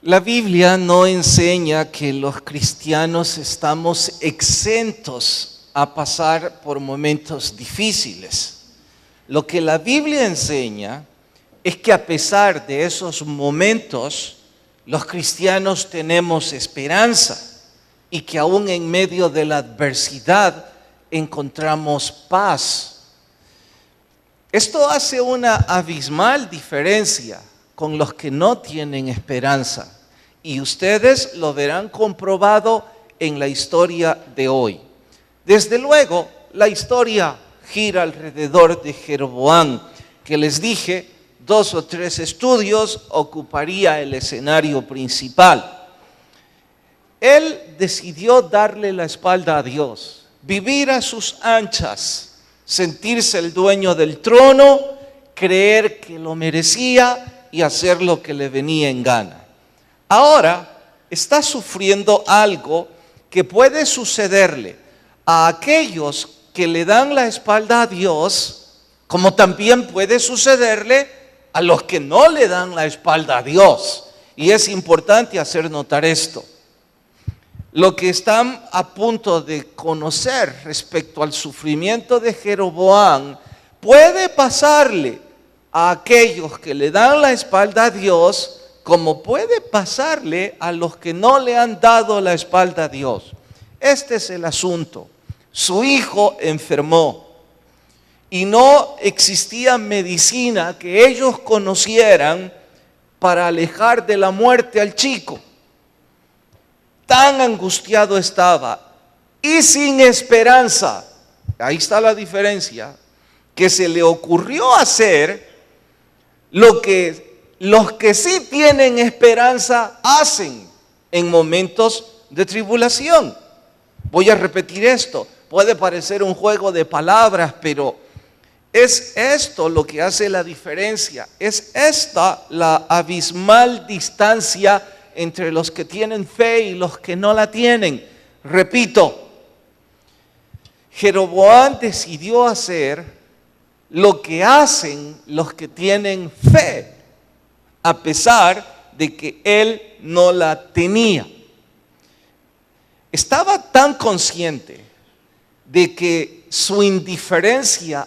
La Biblia no enseña que los cristianos estamos exentos a pasar por momentos difíciles. Lo que la Biblia enseña es que a pesar de esos momentos, los cristianos tenemos esperanza y que aún en medio de la adversidad encontramos paz. Esto hace una abismal diferencia con los que no tienen esperanza. Y ustedes lo verán comprobado en la historia de hoy. Desde luego, la historia gira alrededor de Jeroboam, que les dije, 2 o 3 estudios ocuparía el escenario principal. Él decidió darle la espalda a Dios, vivir a sus anchas, sentirse el dueño del trono, creer que lo merecía y hacer lo que le venía en gana. Ahora está sufriendo algo que puede sucederle a aquellos que le dan la espalda a Dios, como también puede sucederle a los que no le dan la espalda a Dios. Y es importante hacer notar esto. Lo que están a punto de conocer respecto al sufrimiento de Jeroboam puede pasarle a aquellos que le dan la espalda a Dios, como puede pasarle a los que no le han dado la espalda a Dios. Este es el asunto. Su hijo enfermó y no existía medicina que ellos conocieran para alejar de la muerte al chico. Tan angustiado estaba y sin esperanza, ahí está la diferencia, que se le ocurrió hacer lo que los que sí tienen esperanza hacen en momentos de tribulación. Voy a repetir esto. Puede parecer un juego de palabras, pero es esto lo que hace la diferencia. Es esta la abismal distancia entre los que tienen fe y los que no la tienen. Repito, Jeroboam decidió hacer lo que hacen los que tienen fe, a pesar de que él no la tenía. Estaba tan consciente de que su indiferencia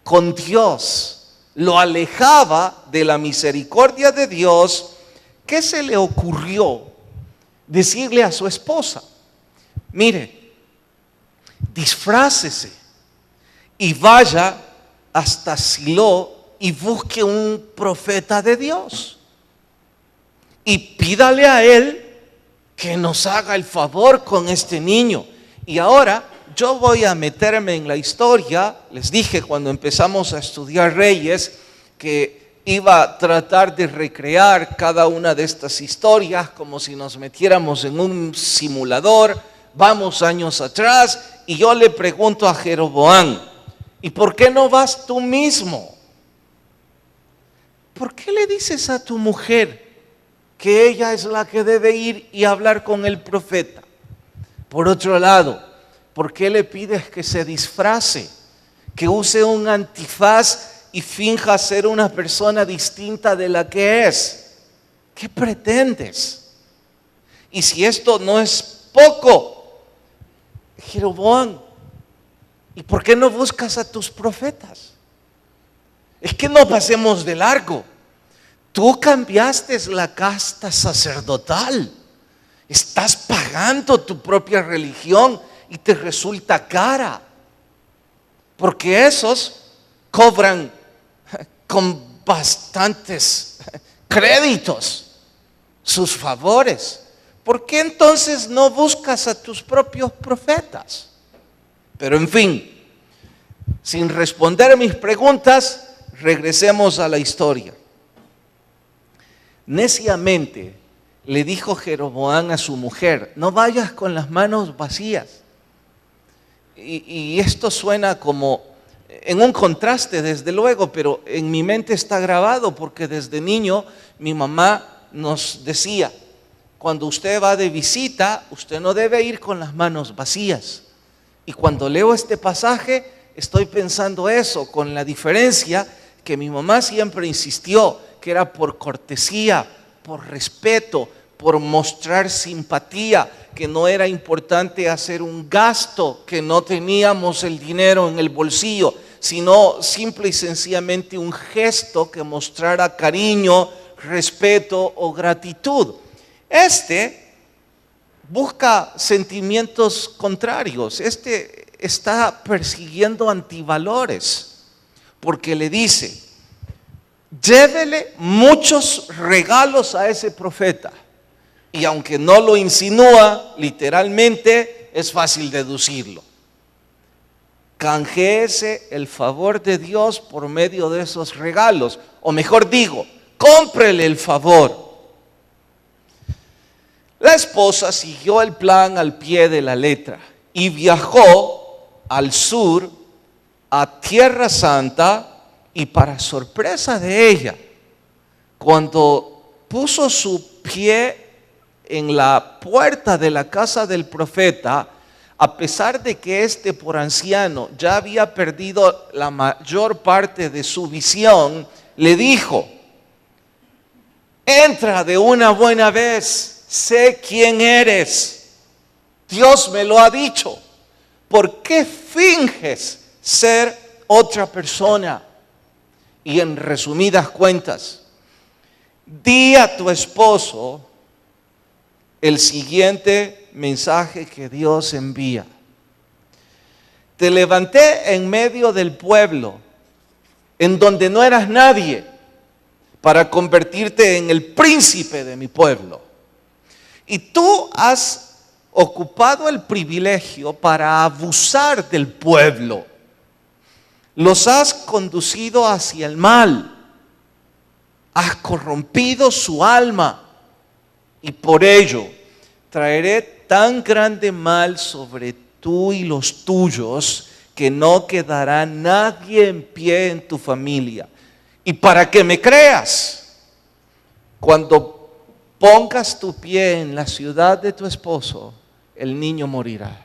con Dios lo alejaba de la misericordia de Dios, que se le ocurrió decirle a su esposa: mire, disfrácese y vaya hasta Silo y busque un profeta de Dios y pídale a él que nos haga el favor con este niño. Y ahora yo voy a meterme en la historia. Les dije cuando empezamos a estudiar Reyes que iba a tratar de recrear cada una de estas historias como si nos metiéramos en un simulador. Vamos años atrás y yo le pregunto a Jeroboam: ¿y por qué no vas tú mismo? ¿Por qué le dices a tu mujer que ella es la que debe ir y hablar con el profeta? Por otro lado, ¿por qué le pides que se disfrace, que use un antifaz y finja ser una persona distinta de la que es? ¿Qué pretendes? Y si esto no es poco, Jeroboam, ¿y por qué no buscas a tus profetas? Es que no pasemos de largo. Tú cambiaste la casta sacerdotal. Estás pagando tu propia religión y te resulta cara. Porque esos cobran con bastantes créditos sus favores. ¿Por qué entonces no buscas a tus propios profetas? Pero en fin, sin responder mis preguntas, regresemos a la historia. Neciamente le dijo Jeroboam a su mujer: no vayas con las manos vacías. Y esto suena como en un contraste, desde luego, pero en mi mente está grabado porque desde niño mi mamá nos decía: cuando usted va de visita, usted no debe ir con las manos vacías. Y cuando leo este pasaje, estoy pensando eso, con la diferencia que mi mamá siempre insistió que era por cortesía por respeto, por mostrar simpatía, que no era importante hacer un gasto, que no teníamos el dinero en el bolsillo, sino simple y sencillamente un gesto que mostrara cariño, respeto o gratitud. Este busca sentimientos contrarios. Este está persiguiendo antivalores, porque le dice: llévele muchos regalos a ese profeta. Y aunque no lo insinúa literalmente, es fácil deducirlo. Canjéese el favor de Dios por medio de esos regalos. O mejor digo, cómprele el favor. La esposa siguió el plan al pie de la letra y viajó al sur, a Tierra Santa, y para sorpresa de ella, cuando puso su pie en la puerta de la casa del profeta, a pesar de que éste por anciano ya había perdido la mayor parte de su visión, le dijo: entra de una buena vez, sé quién eres, Dios me lo ha dicho, ¿por qué finges ser otra persona? Y en resumidas cuentas, di a tu esposo el siguiente mensaje que Dios envía: te levanté en medio del pueblo, en donde no eras nadie, para convertirte en el príncipe de mi pueblo. Y tú has ocupado el privilegio para abusar del pueblo. Los has conducido hacia el mal. Has corrompido su alma. Y por ello traeré tan grande mal sobre tú y los tuyos que no quedará nadie en pie en tu familia. Y para que me creas, cuando pongas tu pie en la ciudad de tu esposo, el niño morirá.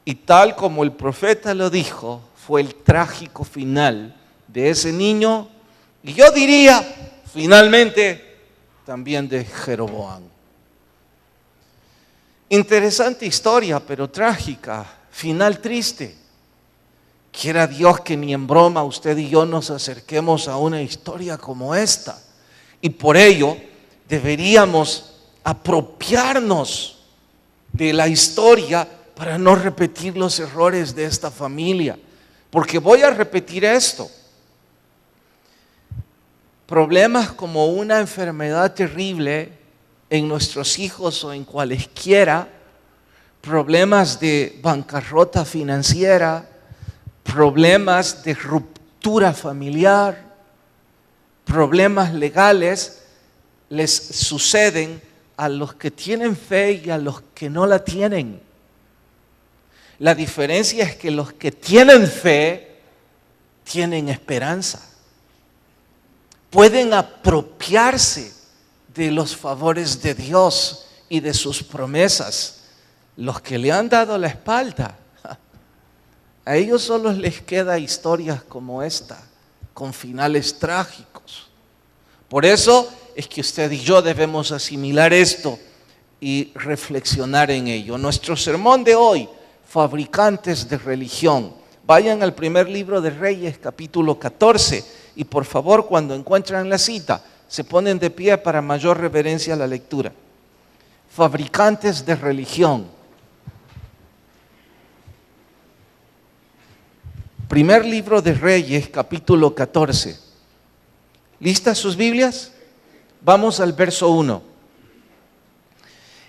Y tal como el profeta lo dijo, fue el trágico final de ese niño, y yo diría, finalmente, también de Jeroboam. Interesante historia, pero trágica, final triste. Quiera Dios que ni en broma usted y yo nos acerquemos a una historia como esta. Y por ello deberíamos apropiarnos de la historia para no repetir los errores de esta familia. Porque voy a repetir esto. Problemas como una enfermedad terrible en nuestros hijos o en cualesquiera, problemas de bancarrota financiera, problemas de ruptura familiar, problemas legales, les suceden a los que tienen fe y a los que no la tienen. La diferencia es que los que tienen fe tienen esperanza. Pueden apropiarse de los favores de Dios y de sus promesas. Los que le han dado la espalda, a ellos solo les queda historias como esta, con finales trágicos. Por eso es que usted y yo debemos asimilar esto y reflexionar en ello. Nuestro sermón de hoy, fabricantes de religión. Vayan al primer libro de Reyes, capítulo 14, y por favor, cuando encuentran la cita, se ponen de pie para mayor reverencia a la lectura. Fabricantes de religión. Primer libro de Reyes, capítulo 14. ¿Listas sus Biblias? Vamos al verso 1.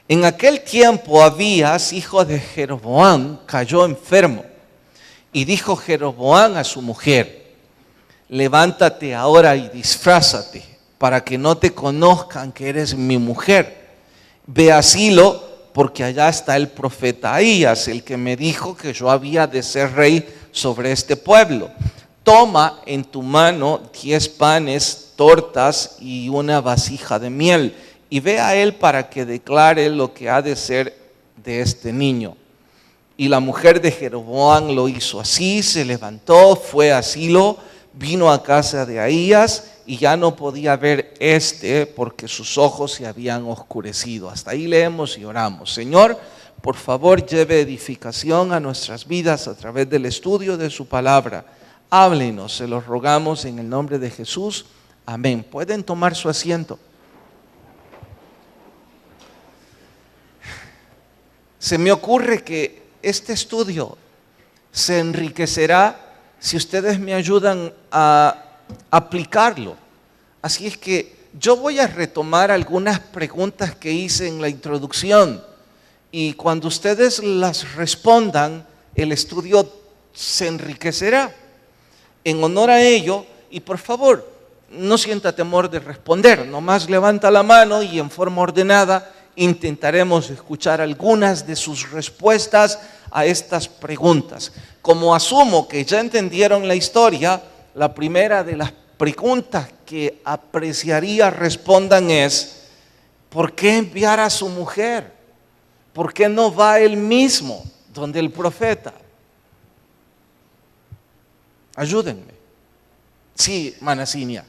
En aquel tiempo Abías, hijo de Jeroboam, cayó enfermo. Y dijo Jeroboam a su mujer: levántate ahora y disfrázate, para que no te conozcan que eres mi mujer. Ve a Silo, porque allá está el profeta Ahías, el que me dijo que yo había de ser rey sobre este pueblo. Toma en tu mano 10 panes, tortas y una vasija de miel, y ve a él para que declare lo que ha de ser de este niño. Y la mujer de Jeroboam lo hizo así, se levantó, fue a Silo, vino a casa de Ahías y ya no podía ver porque sus ojos se habían oscurecido. Hasta ahí leemos y oramos. Señor, por favor, lleve edificación a nuestras vidas a través del estudio de su palabra. Háblenos, se los rogamos en el nombre de Jesús. Amén. Pueden tomar su asiento. Se me ocurre que este estudio se enriquecerá si ustedes me ayudan a aplicarlo. Así es que yo voy a retomar algunas preguntas que hice en la introducción y cuando ustedes las respondan, el estudio se enriquecerá. En honor a ello, y por favor, no sienta temor de responder, nomás levanta la mano y en forma ordenada intentaremos escuchar algunas de sus respuestas a estas preguntas. Como asumo que ya entendieron la historia, la primera de las preguntas que apreciaría respondan es: ¿por qué enviar a su mujer? ¿Por qué no va él mismo donde el profeta? Ayúdenme. Sí, hermana Cinia.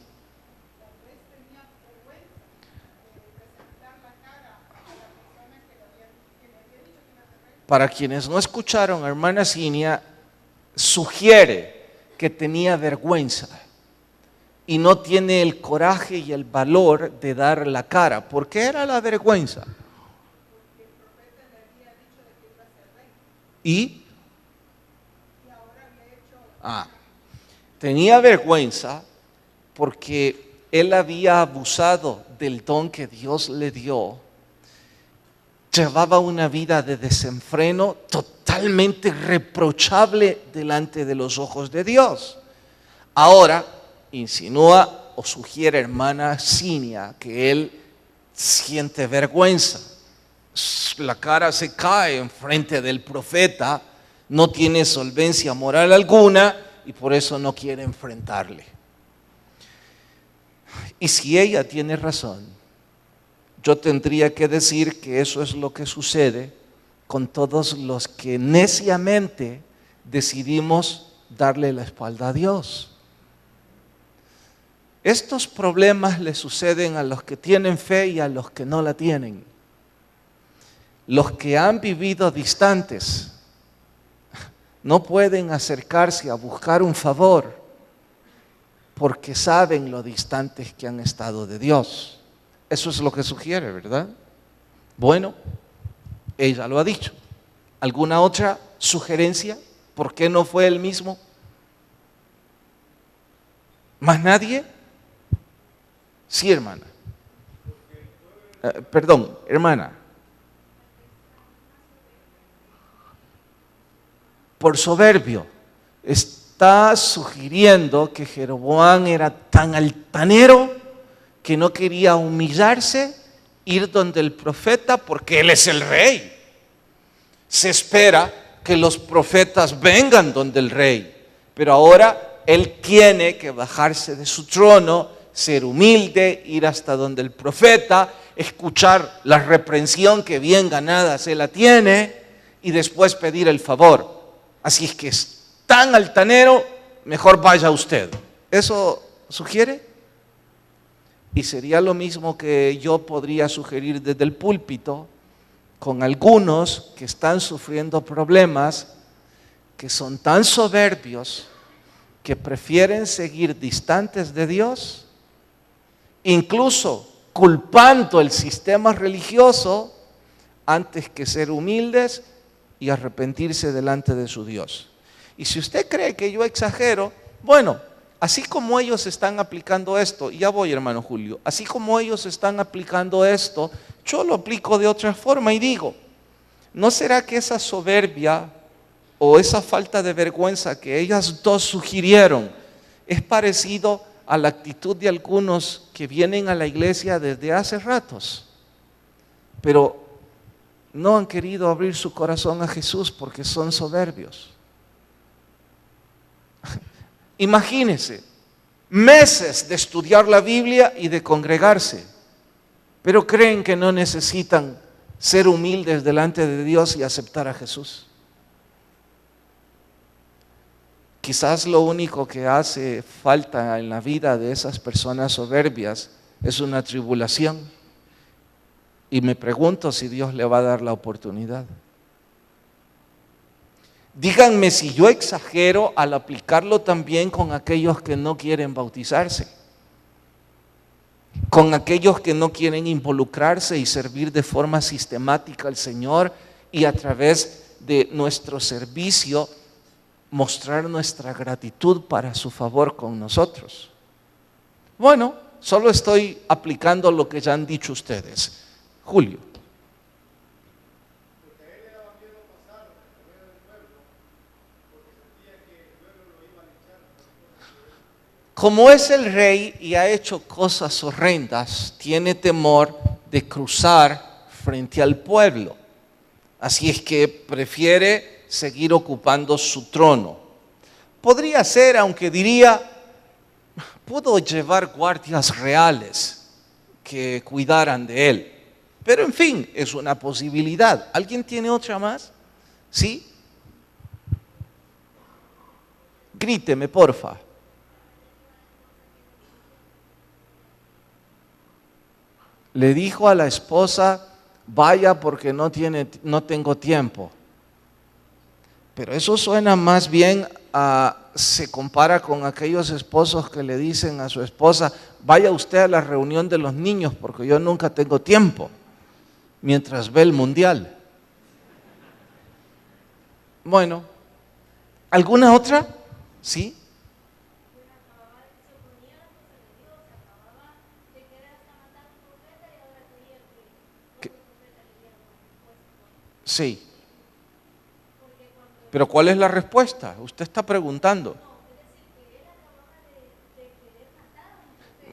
Para quienes no escucharon, hermana Cinia sugiere que tenía vergüenza y no tiene el coraje y el valor de dar la cara. ¿Por qué era la vergüenza? ¿Y? Tenía vergüenza porque él había abusado del don que Dios le dio. Llevaba una vida de desenfreno totalmente reprochable delante de los ojos de Dios. Ahora insinúa o sugiere, hermana Cinia, que él siente vergüenza. La cara se cae en frente del profeta, no tiene solvencia moral alguna y por eso no quiere enfrentarle. Y si ella tiene razón, yo tendría que decir que eso es lo que sucede con todos los que neciamente decidimos darle la espalda a Dios. Estos problemas le suceden a los que tienen fe y a los que no la tienen. Los que han vivido distantes no pueden acercarse a buscar un favor porque saben lo distantes que han estado de Dios. Eso es lo que sugiere, ¿verdad? Bueno, ella lo ha dicho. ¿Alguna otra sugerencia? ¿Por qué no fue él mismo? ¿Más nadie? Sí, hermana. Perdón, hermana. Por soberbio. Está sugiriendo que Jeroboam era tan altanero que no quería humillarse, ir donde el profeta porque él es el rey. Se espera que los profetas vengan donde el rey, pero ahora él tiene que bajarse de su trono, ser humilde, ir hasta donde el profeta, escuchar la reprensión que bien ganada se la tiene y después pedir el favor. Así es que es tan altanero, mejor vaya usted. ¿Eso sugiere? Y sería lo mismo que yo podría sugerir desde el púlpito con algunos que están sufriendo problemas, que son tan soberbios, que prefieren seguir distantes de Dios, incluso culpando el sistema religioso, antes que ser humildes y arrepentirse delante de su Dios. Y si usted cree que yo exagero, bueno, así como ellos están aplicando esto, y ya voy, hermano Julio, así como ellos están aplicando esto, yo lo aplico de otra forma y digo, ¿no será que esa soberbia o esa falta de vergüenza que ellas dos sugirieron es parecido a la actitud de algunos que vienen a la iglesia desde hace ratos, pero no han querido abrir su corazón a Jesús porque son soberbios? Imagínense, meses de estudiar la Biblia y de congregarse, pero creen que no necesitan ser humildes delante de Dios y aceptar a Jesús. Quizás lo único que hace falta en la vida de esas personas soberbias es una tribulación. Y me pregunto si Dios le va a dar la oportunidad. Díganme si yo exagero al aplicarlo también con aquellos que no quieren bautizarse, con aquellos que no quieren involucrarse y servir de forma sistemática al Señor y a través de nuestro servicio mostrar nuestra gratitud para su favor con nosotros. Bueno, solo estoy aplicando lo que ya han dicho ustedes. Julio. Como es el rey y ha hecho cosas horrendas, tiene temor de cruzar frente al pueblo. Así es que prefiere seguir ocupando su trono. Podría ser, aunque diría, pudo llevar guardias reales que cuidaran de él. Pero en fin, es una posibilidad. ¿Alguien tiene otra más? ¿Sí? Gríteme, porfa. Le dijo a la esposa, vaya porque no tengo tiempo. Pero eso suena más bien se compara con aquellos esposos que le dicen a su esposa, vaya usted a la reunión de los niños porque yo nunca tengo tiempo, mientras ve el mundial. Bueno, ¿alguna otra? ¿Sí? Sí. Pero ¿cuál es la respuesta? Usted está preguntando.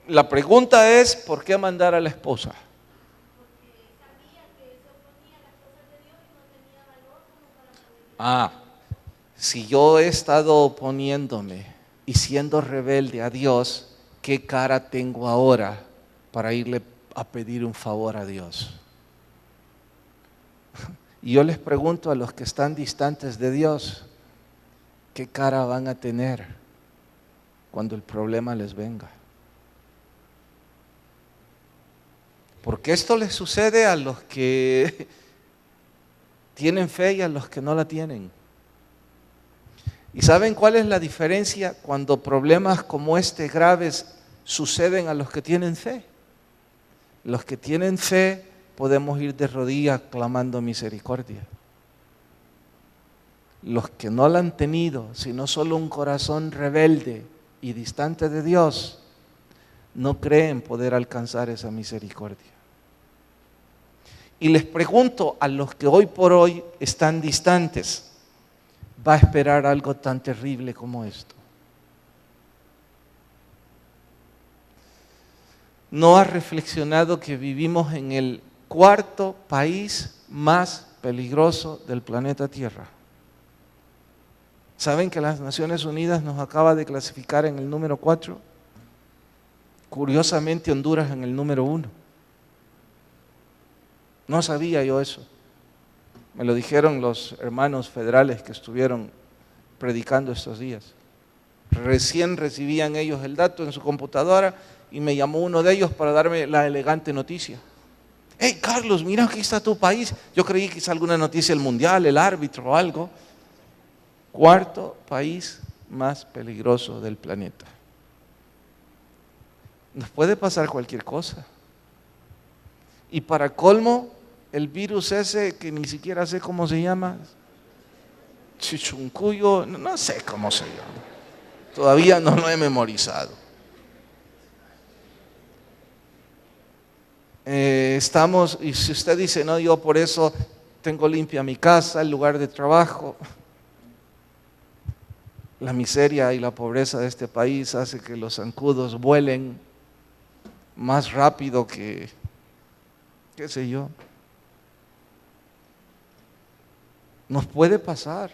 La pregunta es, ¿por qué mandar a la esposa? Si yo he estado oponiéndome y siendo rebelde a Dios, ¿qué cara tengo ahora para irle a pedir un favor a Dios? Y yo les pregunto a los que están distantes de Dios, ¿qué cara van a tener cuando el problema les venga? Porque esto les sucede a los que tienen fe y a los que no la tienen. ¿Y saben cuál es la diferencia cuando problemas como este graves suceden a los que tienen fe? Los que tienen fe podemos ir de rodillas clamando misericordia. Los que no la han tenido, sino solo un corazón rebelde y distante de Dios, no creen poder alcanzar esa misericordia. Y les pregunto a los que hoy por hoy están distantes, ¿va a esperar algo tan terrible como esto? ¿No ha reflexionado que vivimos en el cuarto país más peligroso del planeta Tierra? ¿Saben que las Naciones Unidas nos acaba de clasificar en el número 4? Curiosamente Honduras en el número 1. No sabía yo eso. Me lo dijeron los hermanos federales que estuvieron predicando estos días. Recién recibían ellos el dato en su computadora y me llamó uno de ellos para darme la elegante noticia. Hey Carlos, mira, aquí está tu país. Yo creí que es alguna noticia del mundial, el árbitro o algo. Cuarto país más peligroso del planeta. Nos puede pasar cualquier cosa. Y para colmo, el virus ese que ni siquiera sé cómo se llama, chichuncuyo, no sé cómo se llama. Todavía no lo he memorizado. Estamos, y si usted dice, no, yo por eso tengo limpia mi casa, el lugar de trabajo. La miseria y la pobreza de este país hace que los zancudos vuelen más rápido que, qué sé yo. Nos puede pasar.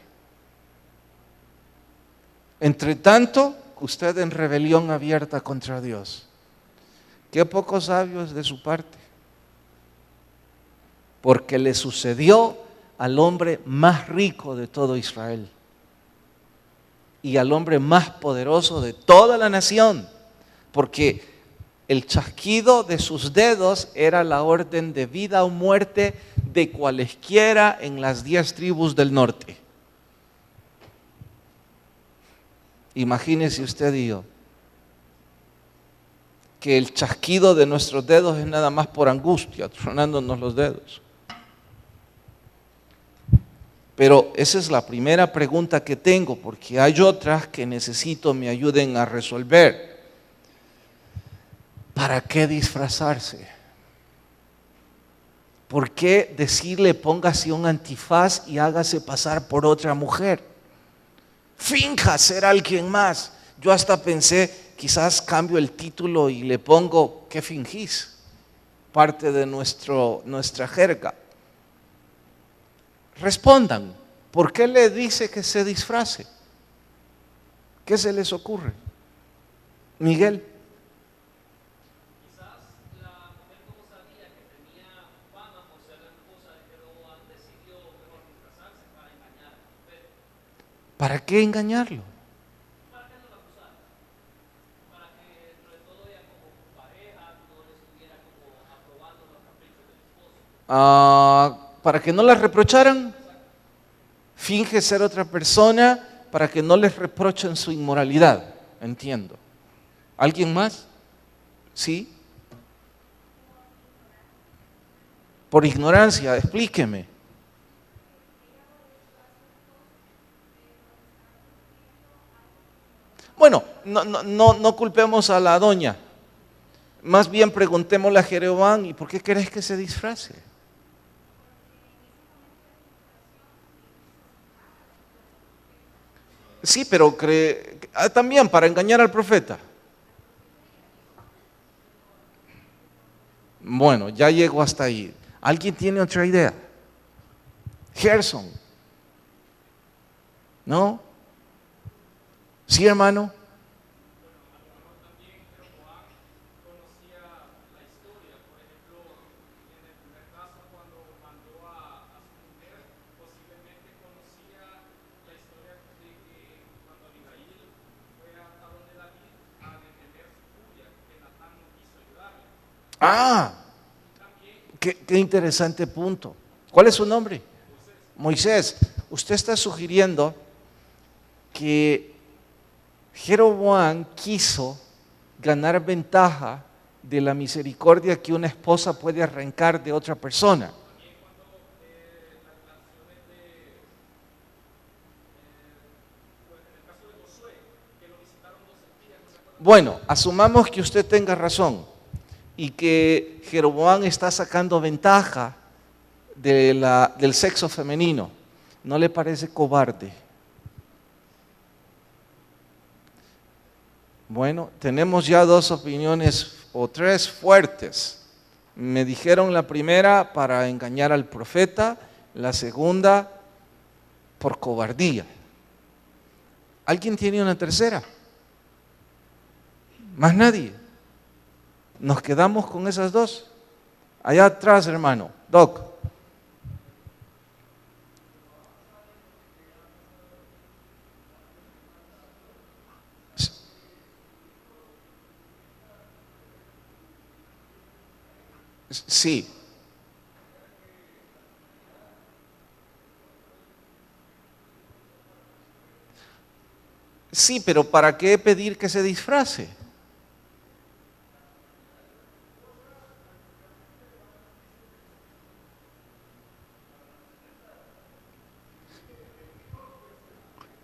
Entre tanto, usted en rebelión abierta contra Dios. Qué poco sabio es de su parte. Porque le sucedió al hombre más rico de todo Israel. y al hombre más poderoso de toda la nación, porque el chasquido de sus dedos era la orden de vida o muerte de cualesquiera en las 10 tribus del norte. Imagínese usted y yo, que el chasquido de nuestros dedos es nada más por angustia, tronándonos los dedos. Pero esa es la primera pregunta que tengo, porque hay otras que necesito me ayuden a resolver. ¿Para qué disfrazarse? ¿Por qué decirle póngase un antifaz y hágase pasar por otra mujer? Finja ser alguien más. Yo hasta pensé, quizás cambio el título y le pongo ¿qué fingís? Parte de nuestra jerga. Respondan, ¿por qué le dice que se disfrace? ¿Qué se les ocurre? Miguel. Quizás la mujer, como sabía que tenía fama por ser la esposa de Jeroboam, decidió mejor disfrazarse para engañar al profeta. ¿Para qué engañarlo? Para que no la acusara. Para que dentro de todo ella como pareja no le estuviera como aprobando los caprichos del esposo. Para que no las reprocharan. Finge ser otra persona para que no les reprochen su inmoralidad. Entiendo. ¿Alguien más? ¿Sí? Por ignorancia, explíqueme. Bueno, no culpemos a la doña. Más bien preguntémosle a Jeroboam, ¿y por qué querés que se disfrace? Sí, pero también para engañar al profeta. Bueno, ya llego hasta ahí. ¿Alguien tiene otra idea? Gerson. ¿No? ¿Sí, hermano? Ah, qué interesante punto. ¿Cuál es su nombre? Moisés. Usted está sugiriendo que Jeroboam quiso ganar ventaja de la misericordia que una esposa puede arrancar de otra persona. Bueno, asumamos que usted tenga razón y que Jeroboam está sacando ventaja del sexo femenino. ¿No le parece cobarde? Bueno, tenemos ya dos opiniones o tres fuertes. Me dijeron la primera para engañar al profeta, la segunda por cobardía. ¿Alguien tiene una tercera? ¿Más nadie? ¿Nos quedamos con esas dos? Allá atrás, hermano. Doc. Sí. Sí, pero ¿para qué pedir que se disfrace?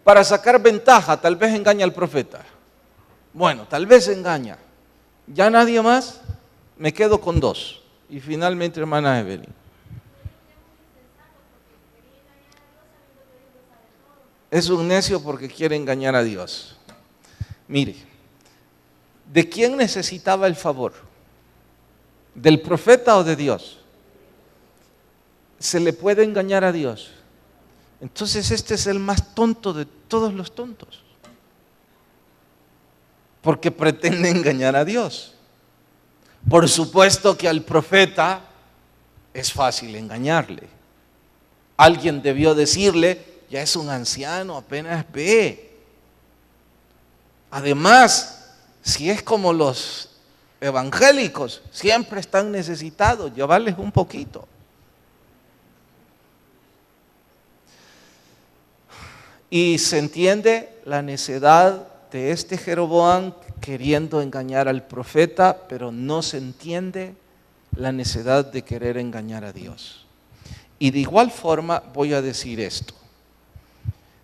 Para sacar ventaja, tal vez engaña al profeta. Bueno, tal vez engaña. ¿Ya nadie más? Me quedo con dos. Y finalmente, hermana Evelyn. Es un necio porque quiere engañar a Dios. Mire, ¿de quién necesitaba el favor? ¿Del profeta o de Dios? ¿Se le puede engañar a Dios? Entonces este es el más tonto de todos los tontos. Porque pretende engañar a Dios. Por supuesto que al profeta es fácil engañarle. Alguien debió decirle, ya es un anciano, apenas ve. Además, si es como los evangélicos, siempre están necesitados, llevarles un poquito. Y se entiende la necedad de este Jeroboam queriendo engañar al profeta, pero no se entiende la necedad de querer engañar a Dios. Y de igual forma voy a decir esto.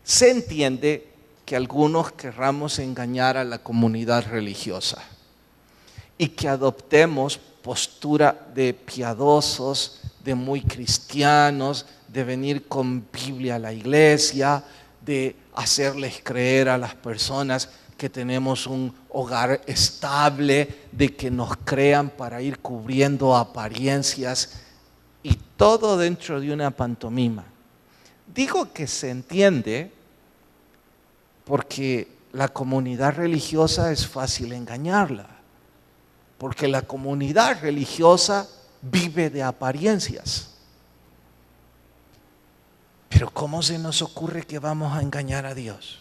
Se entiende que algunos querramos engañar a la comunidad religiosa y que adoptemos postura de piadosos, de muy cristianos, de venir con Biblia a la iglesia, de hacerles creer a las personas que tenemos un hogar estable, de que nos crean para ir cubriendo apariencias y todo dentro de una pantomima. Digo que se entiende porque la comunidad religiosa es fácil engañarla, porque la comunidad religiosa vive de apariencias. Pero ¿cómo se nos ocurre que vamos a engañar a Dios?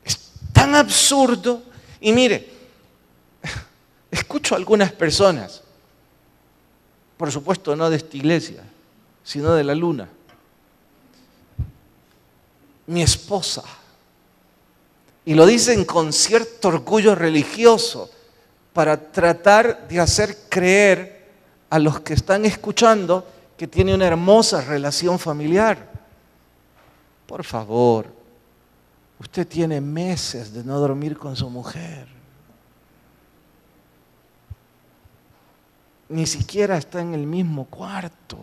Es tan absurdo. Y mire, escucho a algunas personas, por supuesto no de esta iglesia, sino de la luna. Mi esposa. Y lo dicen con cierto orgullo religioso para tratar de hacer creer a los que están escuchando que tiene una hermosa relación familiar. Por favor, usted tiene meses de no dormir con su mujer. Ni siquiera está en el mismo cuarto.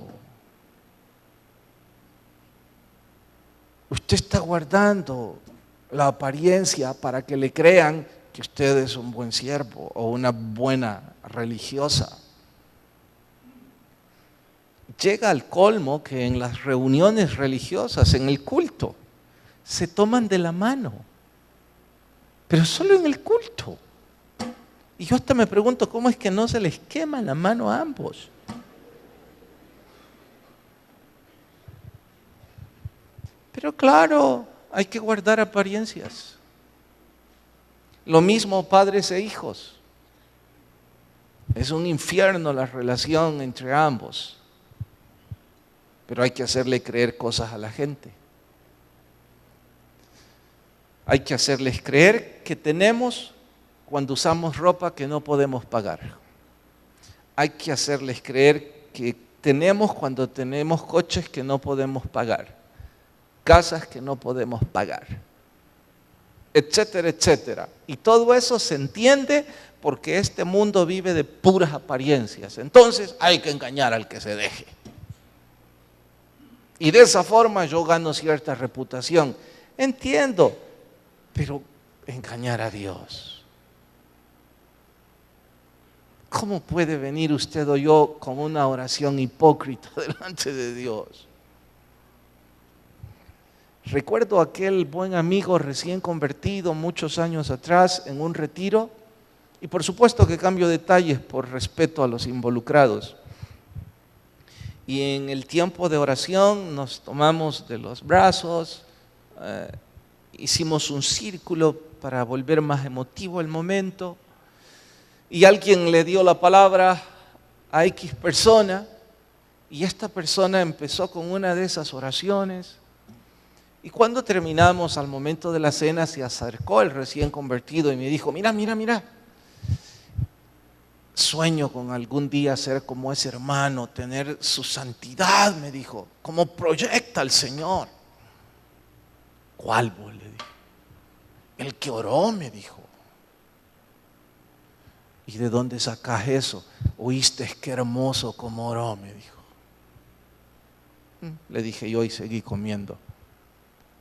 Usted está guardando la apariencia para que le crean que usted es un buen siervo o una buena religiosa. Llega al colmo que en las reuniones religiosas, en el culto, se toman de la mano, pero solo en el culto. Y yo hasta me pregunto cómo es que no se les quema la mano a ambos. Pero claro, hay que guardar apariencias. Lo mismo padres e hijos. Es un infierno la relación entre ambos. Pero hay que hacerle creer cosas a la gente. Hay que hacerles creer que tenemos cuando usamos ropa que no podemos pagar. Hay que hacerles creer que tenemos cuando tenemos coches que no podemos pagar, casas que no podemos pagar, etcétera, etcétera. Y todo eso se entiende porque este mundo vive de puras apariencias. Entonces hay que engañar al que se deje. Y de esa forma yo gano cierta reputación. Entiendo, pero engañar a Dios. ¿Cómo puede venir usted o yo con una oración hipócrita delante de Dios? Recuerdo aquel buen amigo recién convertido muchos años atrás en un retiro, y por supuesto que cambio detalles por respeto a los involucrados. Y en el tiempo de oración nos tomamos de los brazos, hicimos un círculo para volver más emotivo el momento, y alguien le dio la palabra a X persona, y esta persona empezó con una de esas oraciones. Y cuando terminamos, al momento de la cena, se acercó el recién convertido y me dijo: mira, sueño con algún día ser como ese hermano, tener su santidad, me dijo, como proyecta el Señor. ¿Cuál vos? Le dije. El que oró, me dijo. ¿Y de dónde sacás eso? Oíste qué hermoso como oró, me dijo. Le dije yo y seguí comiendo.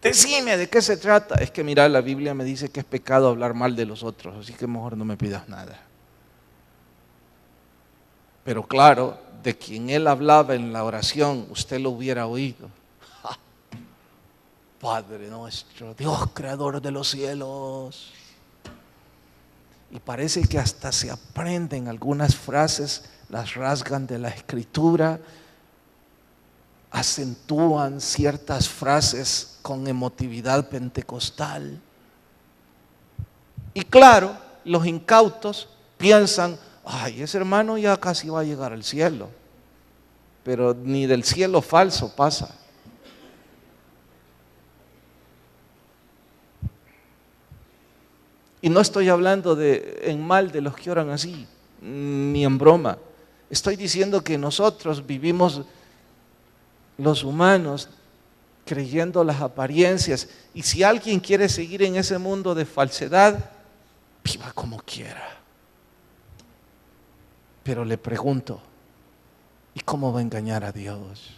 Decime, ¿de qué se trata? Es que mira, la Biblia me dice que es pecado hablar mal de los otros, así que mejor no me pidas nada. Pero claro, de quien él hablaba en la oración, usted lo hubiera oído. ¡Ja! Padre nuestro, Dios creador de los cielos. Y parece que hasta se aprenden algunas frases, las rasgan de la escritura. acentúan ciertas frases con emotividad pentecostal. Y claro, los incautos piensan, ay, ese hermano ya casi va a llegar al cielo, pero ni del cielo falso pasa. Y no estoy hablando en mal de los que oran así, ni en broma. Estoy diciendo que nosotros vivimos, los humanos, creyendo las apariencias. Y si alguien quiere seguir en ese mundo de falsedad, viva como quiera. Pero le pregunto, ¿y cómo va a engañar a Dios?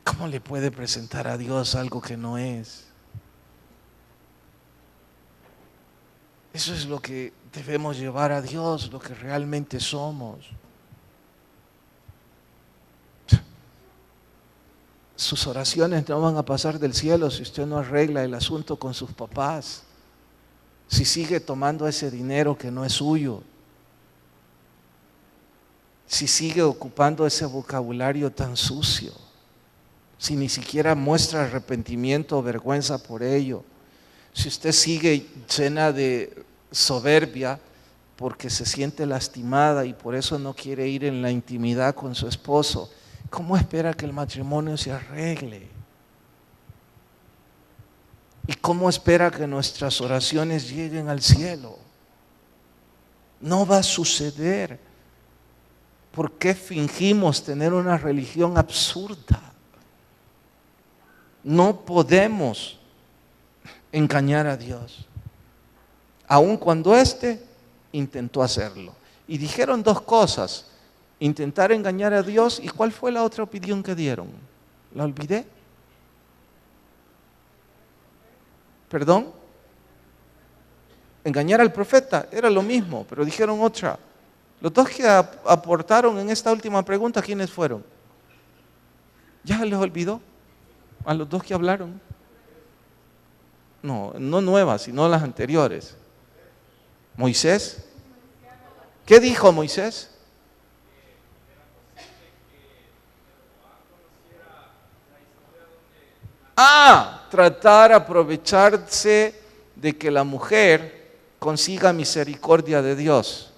¿Cómo le puede presentar a Dios algo que no es? Eso es lo que debemos llevar a Dios, lo que realmente somos. Sus oraciones no van a pasar del cielo si usted no arregla el asunto con sus papás, si sigue tomando ese dinero que no es suyo, si sigue ocupando ese vocabulario tan sucio, si ni siquiera muestra arrepentimiento o vergüenza por ello, si usted sigue llena de soberbia porque se siente lastimada y por eso no quiere ir en la intimidad con su esposo, ¿cómo espera que el matrimonio se arregle? ¿Y cómo espera que nuestras oraciones lleguen al cielo? No va a suceder. ¿Por qué fingimos tener una religión absurda? No podemos engañar a Dios, aun cuando éste intentó hacerlo. Y dijeron dos cosas: intentar engañar a Dios, ¿y cuál fue la otra opinión que dieron? ¿La olvidé? ¿Perdón? Engañar al profeta, era lo mismo, pero dijeron otra. Los dos que aportaron en esta última pregunta, ¿quiénes fueron? ¿Ya les olvidó? A los dos que hablaron. No nuevas, sino las anteriores. Moisés. ¿Qué dijo Moisés? Tratar de aprovecharse de que la mujer consiga misericordia de Dios.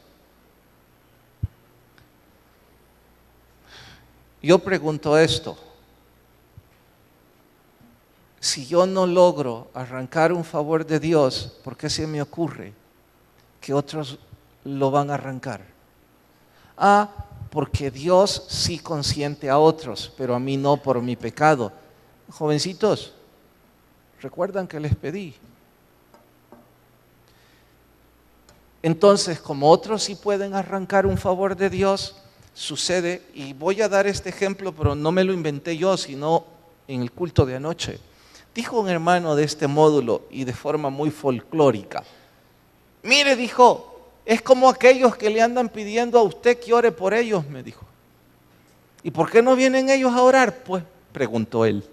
Yo pregunto esto: si yo no logro arrancar un favor de Dios, ¿por qué se me ocurre que otros lo van a arrancar? Porque Dios sí consiente a otros, pero a mí no, por mi pecado. Jovencitos, ¿recuerdan que les pedí? Entonces, como otros sí pueden arrancar un favor de Dios, sucede, y voy a dar este ejemplo, pero no me lo inventé yo, sino en el culto de anoche. Dijo un hermano de este módulo, y de forma muy folclórica: mire, dijo, es como aquellos que le andan pidiendo a usted que ore por ellos, me dijo. ¿Y por qué no vienen ellos a orar? Pues, preguntó él.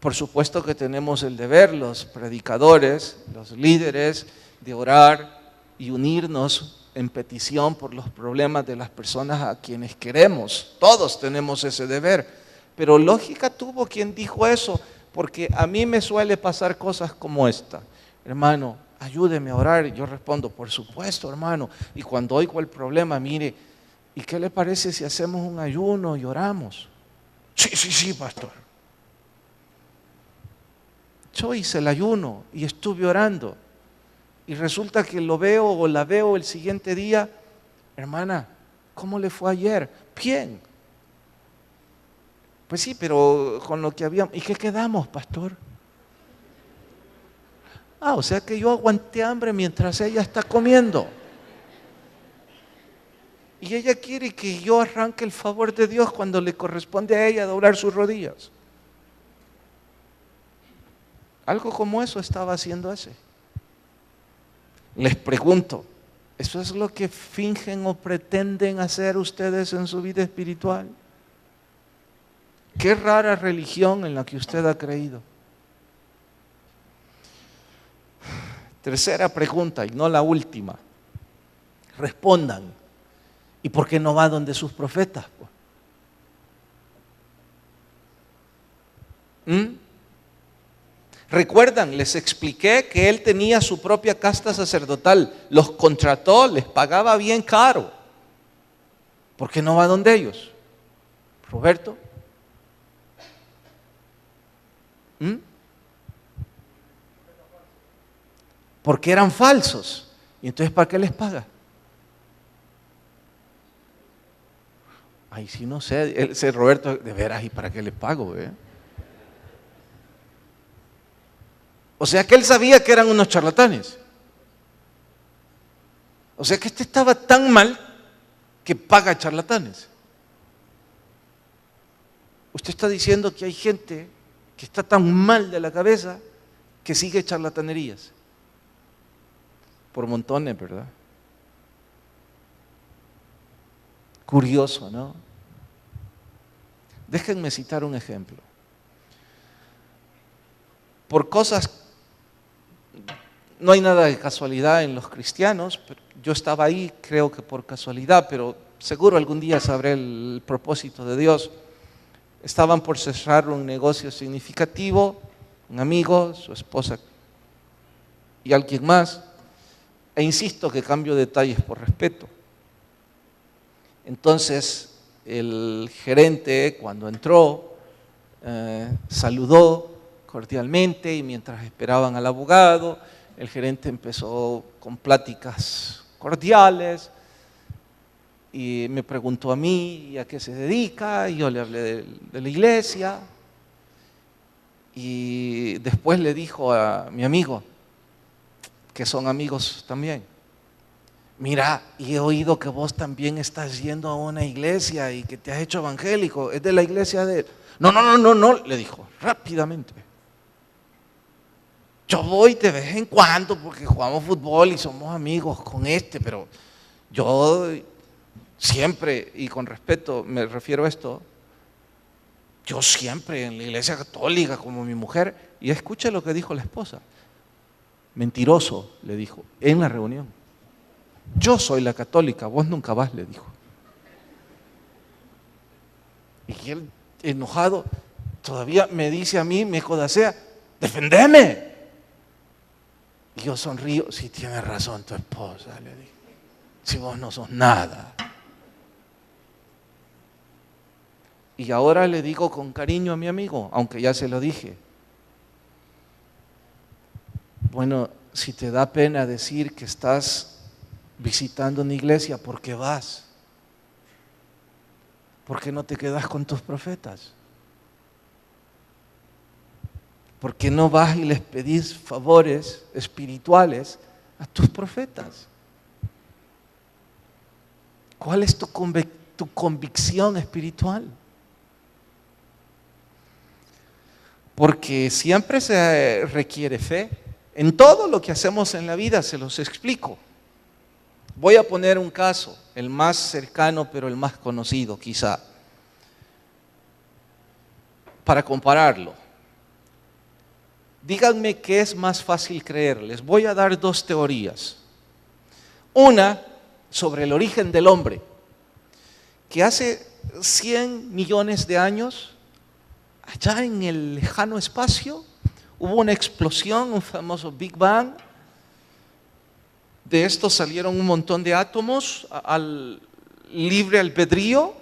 Por supuesto que tenemos el deber, los predicadores, los líderes, de orar y unirnos en petición por los problemas de las personas a quienes queremos. Todos tenemos ese deber. Pero lógica tuvo quien dijo eso, porque a mí me suele pasar cosas como esta: hermano, ayúdeme a orar. Y yo respondo: por supuesto, hermano. Y cuando oigo el problema, mire, ¿y qué le parece si hacemos un ayuno y oramos? Sí, pastor. Yo hice el ayuno y estuve orando, y resulta que lo veo o la veo el siguiente día: hermana, ¿cómo le fue ayer? Bien. Pues sí, pero con lo que habíamos. ¿Y qué quedamos, pastor? O sea que yo aguanté hambre mientras ella está comiendo. Y ella quiere que yo arranque el favor de Dios cuando le corresponde a ella doblar sus rodillas. Algo como eso estaba haciendo ese. Les pregunto, ¿eso es lo que fingen o pretenden hacer ustedes en su vida espiritual? Qué rara religión en la que usted ha creído. Tercera pregunta, y no la última. Respondan. ¿Y por qué no va donde sus profetas? ¿Recuerdan? Les expliqué que él tenía su propia casta sacerdotal, los contrató, les pagaba bien caro. ¿Por qué no va donde ellos? Roberto. Porque eran falsos. ¿Y entonces para qué les paga? Ay, sí, no sé. Ese Roberto, de veras, ¿y para qué les pago? O sea que él sabía que eran unos charlatanes. O sea que este estaba tan mal que paga charlatanes. Usted está diciendo que hay gente que está tan mal de la cabeza que sigue charlatanerías. Por montones, ¿verdad? Curioso, ¿no? Déjenme citar un ejemplo. Por cosas, no hay nada de casualidad en los cristianos, pero yo estaba ahí, creo que por casualidad, pero seguro algún día sabré el propósito de Dios. Estaban por cerrar un negocio significativo, un amigo, su esposa y alguien más, e insisto que cambio detalles por respeto. Entonces, el gerente, cuando entró, saludó cordialmente y mientras esperaban al abogado, el gerente empezó con pláticas cordiales y me preguntó a mí a qué se dedica, y yo le hablé de la iglesia, y después le dijo a mi amigo, que son amigos también: mira, y he oído que vos también estás yendo a una iglesia y que te has hecho evangélico, es de la iglesia de él. No, le dijo rápidamente. Yo voy de vez en cuando porque jugamos fútbol y somos amigos con pero yo siempre, y con respeto me refiero a esto, yo siempre en la iglesia católica como mi mujer. Y escucha lo que dijo la esposa. Mentiroso, le dijo, en la reunión. Yo soy la católica, vos nunca vas, le dijo. Y él, enojado, todavía me dice a mí, me codacea: defendeme. Y yo sonrío: si tienes razón tu esposa, le dije, si vos no sos nada. Y ahora le digo con cariño a mi amigo, aunque ya se lo dije: bueno, si te da pena decir que estás visitando una iglesia, ¿por qué vas? ¿Por qué no te quedas con tus profetas? ¿Por qué no vas y les pedís favores espirituales a tus profetas? ¿Cuál es tu convicción espiritual? Porque siempre se requiere fe. En todo lo que hacemos en la vida, se los explico. Voy a poner un caso, el más cercano pero el más conocido quizá, para compararlo. Díganme qué es más fácil creer. Les voy a dar dos teorías. Una sobre el origen del hombre, que hace 100 millones de años, allá en el lejano espacio, hubo una explosión, un famoso Big Bang. De esto salieron un montón de átomos al libre albedrío.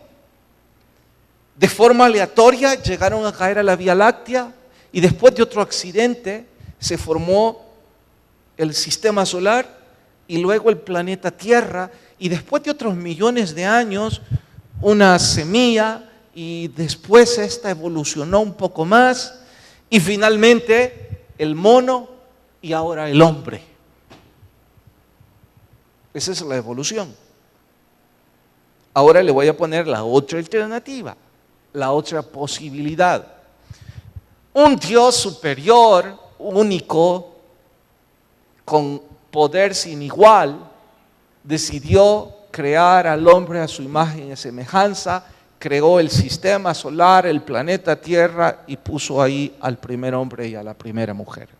De forma aleatoria llegaron a caer a la Vía Láctea, y después de otro accidente se formó el sistema solar y luego el planeta Tierra, y después de otros millones de años una semilla, y después esta evolucionó un poco más, y finalmente el mono, y ahora el hombre. Esa es la evolución. Ahora le voy a poner la otra alternativa, la otra posibilidad. Un Dios superior, único, con poder sin igual, decidió crear al hombre a su imagen y semejanza, creó el sistema solar, el planeta Tierra, y puso ahí al primer hombre y a la primera mujer.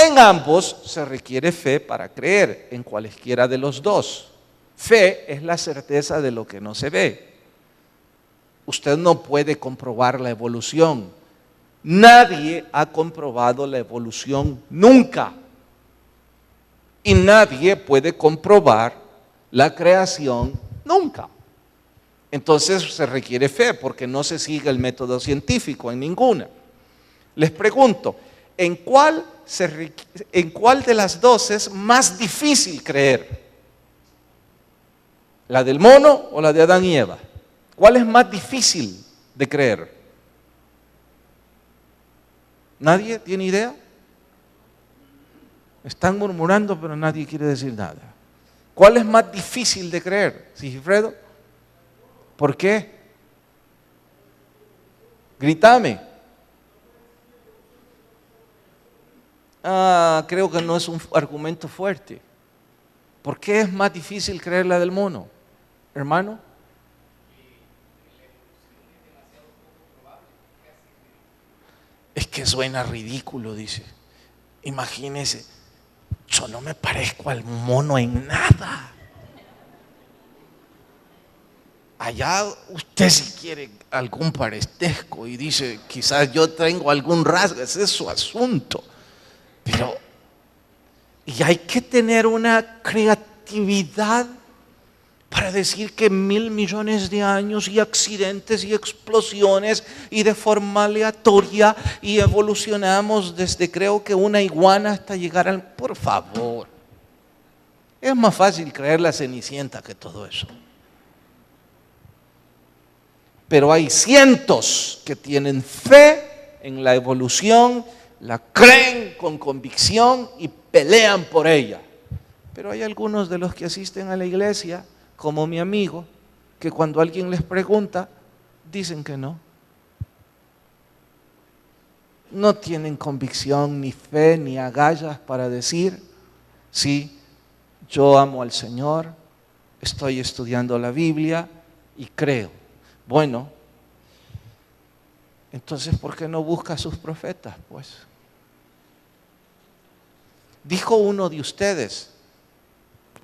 En ambos se requiere fe para creer, en cualesquiera de los dos. Fe es la certeza de lo que no se ve. Usted no puede comprobar la evolución. Nadie ha comprobado la evolución nunca. Y nadie puede comprobar la creación nunca. Entonces se requiere fe porque no se sigue el método científico en ninguna. Les pregunto, ¿en cuál de las dos es más difícil creer? ¿La del mono o la de Adán y Eva? ¿Cuál es más difícil de creer? ¿Nadie tiene idea? Están murmurando, pero nadie quiere decir nada. ¿Cuál es más difícil de creer, Sigifredo? ¿Por qué? Grítame. Creo que no es un argumento fuerte. ¿Por qué es más difícil creer la del mono, hermano? Es que suena ridículo, dice. Imagínese, yo no me parezco al mono en nada. Allá usted si quiere algún parentesco y dice, quizás yo tengo algún rasgo, ese es su asunto. Pero, y hay que tener una creatividad para decir que 1.000 millones de años y accidentes y explosiones y de forma aleatoria y evolucionamos desde creo que una iguana hasta llegar al... Por favor, es más fácil creer la Cenicienta que todo eso. Pero hay cientos que tienen fe en la evolución, la creen con convicción y pelean por ella. Pero hay algunos de los que asisten a la iglesia, como mi amigo, que cuando alguien les pregunta, dicen que no. No tienen convicción, ni fe, ni agallas para decir, sí, yo amo al Señor, estoy estudiando la Biblia y creo. Bueno, entonces, ¿por qué no busca a sus profetas, pues? Dijo uno de ustedes,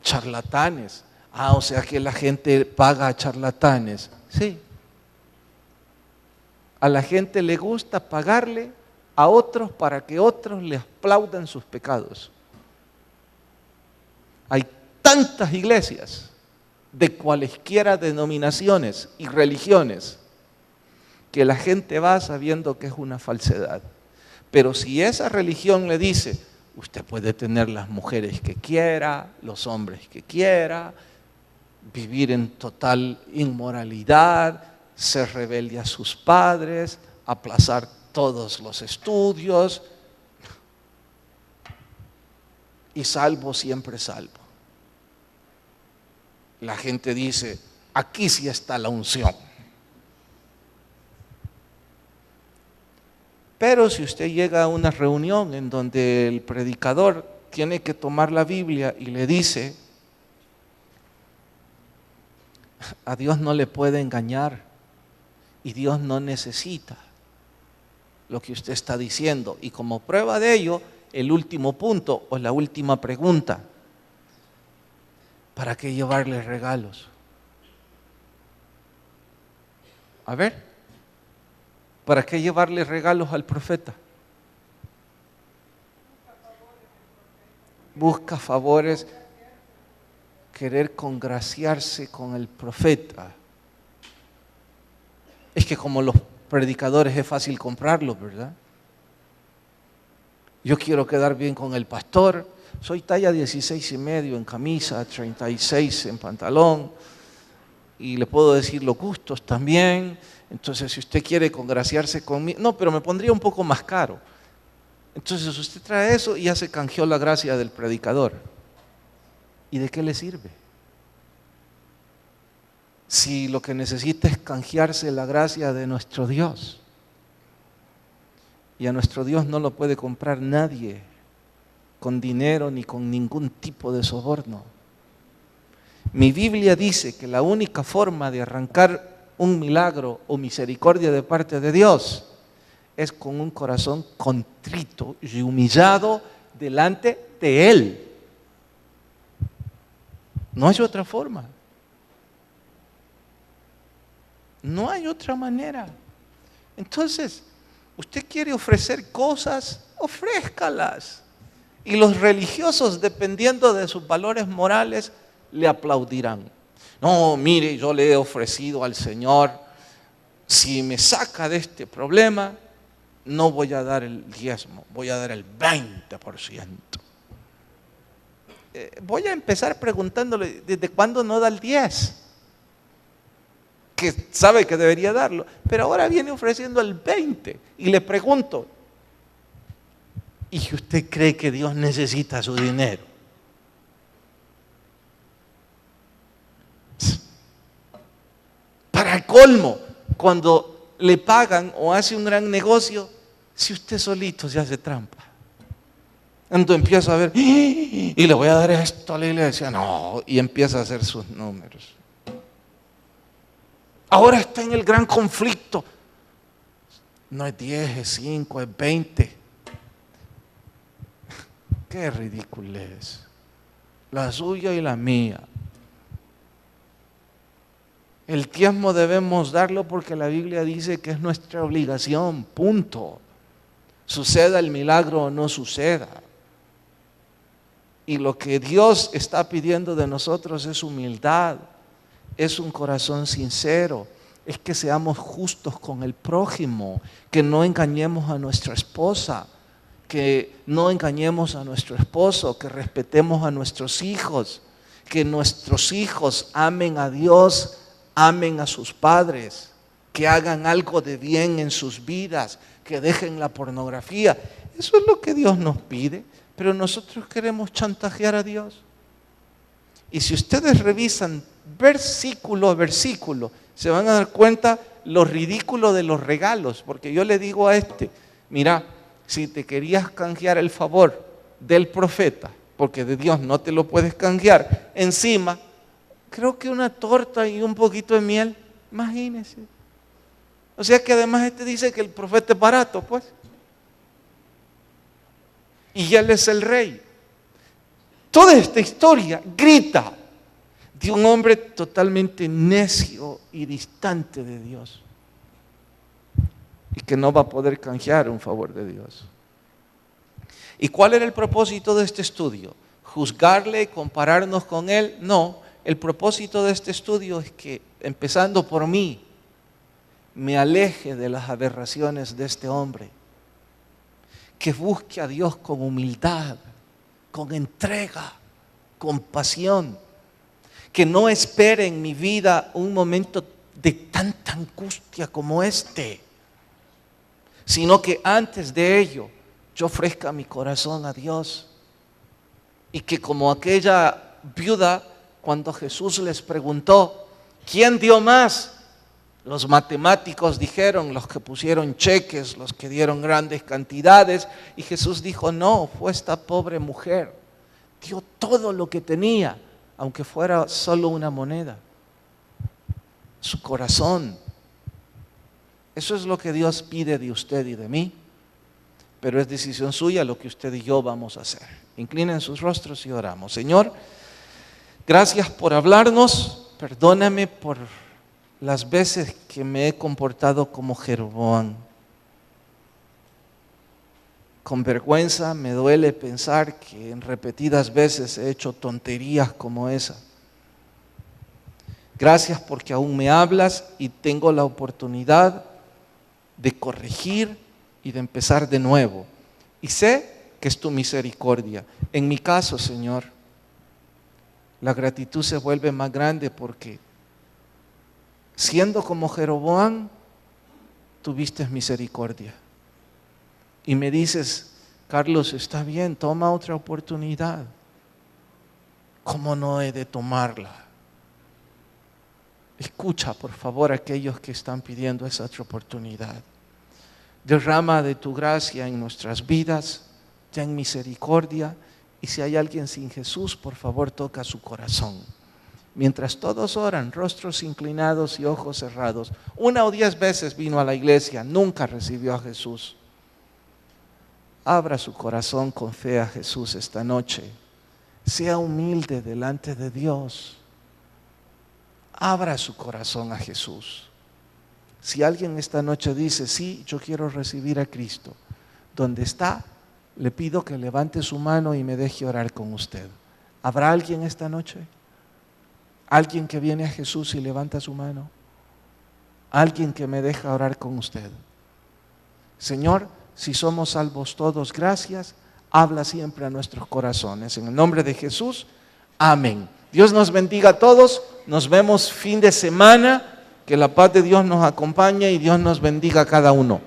charlatanes. O sea que la gente paga a charlatanes. Sí. A la gente le gusta pagarle a otros para que otros le aplaudan sus pecados. Hay tantas iglesias de cualesquiera denominaciones y religiones que la gente va sabiendo que es una falsedad. Pero si esa religión le dice, usted puede tener las mujeres que quiera, los hombres que quiera, vivir en total inmoralidad, ser rebelde a sus padres, aplazar todos los estudios y salvo siempre salvo. La gente dice, aquí sí está la unción. Pero si usted llega a una reunión en donde el predicador tiene que tomar la Biblia y le dice, a Dios no le puede engañar y Dios no necesita lo que usted está diciendo. Y como prueba de ello, el último punto o la última pregunta, ¿para qué llevarle regalos? A ver, ¿para qué llevarle regalos al profeta? Busca favores, querer congraciarse con el profeta. Es que como los predicadores es fácil comprarlos, ¿verdad? Yo quiero quedar bien con el pastor, soy talla 16,5 en camisa, 36 en pantalón, y le puedo decir los gustos también. Entonces, si usted quiere congraciarse conmigo, no, pero me pondría un poco más caro. Entonces, usted trae eso y ya se canjeó la gracia del predicador. ¿Y de qué le sirve? Si lo que necesita es canjearse la gracia de nuestro Dios. Y a nuestro Dios no lo puede comprar nadie con dinero ni con ningún tipo de soborno. Mi Biblia dice que la única forma de arrancar un milagro o misericordia de parte de Dios es con un corazón contrito y humillado delante de Él. No hay otra forma. No hay otra manera. Entonces, usted quiere ofrecer cosas, ofrézcalas. Y los religiosos, dependiendo de sus valores morales, le aplaudirán. No, mire, yo le he ofrecido al Señor, si me saca de este problema, no voy a dar el diezmo, voy a dar el 20%. Voy a empezar preguntándole, ¿desde cuándo no da el 10%? Que sabe que debería darlo, pero ahora viene ofreciendo el 20%. Y le pregunto, ¿y si usted cree que Dios necesita su dinero? Para el colmo, cuando le pagan o hace un gran negocio, si usted solito se hace trampa. Entonces empieza a ver, y le voy a dar esto a la iglesia, no, y empieza a hacer sus números. Ahora está en el gran conflicto. No es 10, es 5, es 20. Qué ridiculez. La suya y la mía. El diezmo debemos darlo porque la Biblia dice que es nuestra obligación, punto. Suceda el milagro o no suceda. Y lo que Dios está pidiendo de nosotros es humildad, es un corazón sincero, es que seamos justos con el prójimo, que no engañemos a nuestra esposa, que no engañemos a nuestro esposo, que respetemos a nuestros hijos, que nuestros hijos amen a Dios, amen a sus padres, que hagan algo de bien en sus vidas, que dejen la pornografía. Eso es lo que Dios nos pide, pero nosotros queremos chantajear a Dios. Y si ustedes revisan versículo a versículo, se van a dar cuenta lo ridículo de los regalos, porque yo le digo a mira, si te querías canjear el favor del profeta, porque de Dios no te lo puedes canjear, encima, creo que una torta y un poquito de miel, imagínese. O sea que además dice que el profeta es barato, pues. Y él es el rey. Toda esta historia grita de un hombre totalmente necio y distante de Dios. Y que no va a poder canjear un favor de Dios. ¿Y cuál era el propósito de este estudio? ¿Juzgarle, compararnos con él? No, el propósito de este estudio es que, empezando por mí, me aleje de las aberraciones de este hombre. Que busque a Dios con humildad, con entrega, con pasión. Que no espere en mi vida un momento de tanta angustia como sino que antes de ello yo ofrezca mi corazón a Dios. Y que como aquella viuda, cuando Jesús les preguntó, ¿quién dio más? Los matemáticos dijeron, los que pusieron cheques, los que dieron grandes cantidades, y Jesús dijo, no, fue esta pobre mujer, dio todo lo que tenía, aunque fuera solo una moneda, su corazón. Eso es lo que Dios pide de usted y de mí, pero es decisión suya lo que usted y yo vamos a hacer. Inclinen sus rostros y oramos. Señor, gracias por hablarnos, perdóname por las veces que me he comportado como Jeroboam. Con vergüenza me duele pensar que en repetidas veces he hecho tonterías como esa. Gracias porque aún me hablas y tengo la oportunidad de corregir y de empezar de nuevo. Y sé que es tu misericordia. En mi caso, Señor, la gratitud se vuelve más grande porque siendo como Jeroboam, tuviste misericordia. Y me dices, Carlos, está bien, toma otra oportunidad. ¿Cómo no he de tomarla? Escucha, por favor, a aquellos que están pidiendo esa otra oportunidad. Derrama de tu gracia en nuestras vidas, ten misericordia. Y si hay alguien sin Jesús, por favor, toca su corazón. Mientras todos oran, rostros inclinados y ojos cerrados. 1 o 10 veces vino a la iglesia, nunca recibió a Jesús. Abra su corazón con fe a Jesús esta noche. Sea humilde delante de Dios. Abra su corazón a Jesús. Si alguien esta noche dice, sí, yo quiero recibir a Cristo, donde está, le pido que levante su mano y me deje orar con usted. ¿Habrá alguien esta noche? ¿Alguien que viene a Jesús y levanta su mano? ¿Alguien que me deja orar con usted? Señor, si somos salvos todos, gracias. Habla siempre a nuestros corazones. En el nombre de Jesús, amén. Dios nos bendiga a todos. Nos vemos fin de semana. Que la paz de Dios nos acompañe y Dios nos bendiga a cada uno.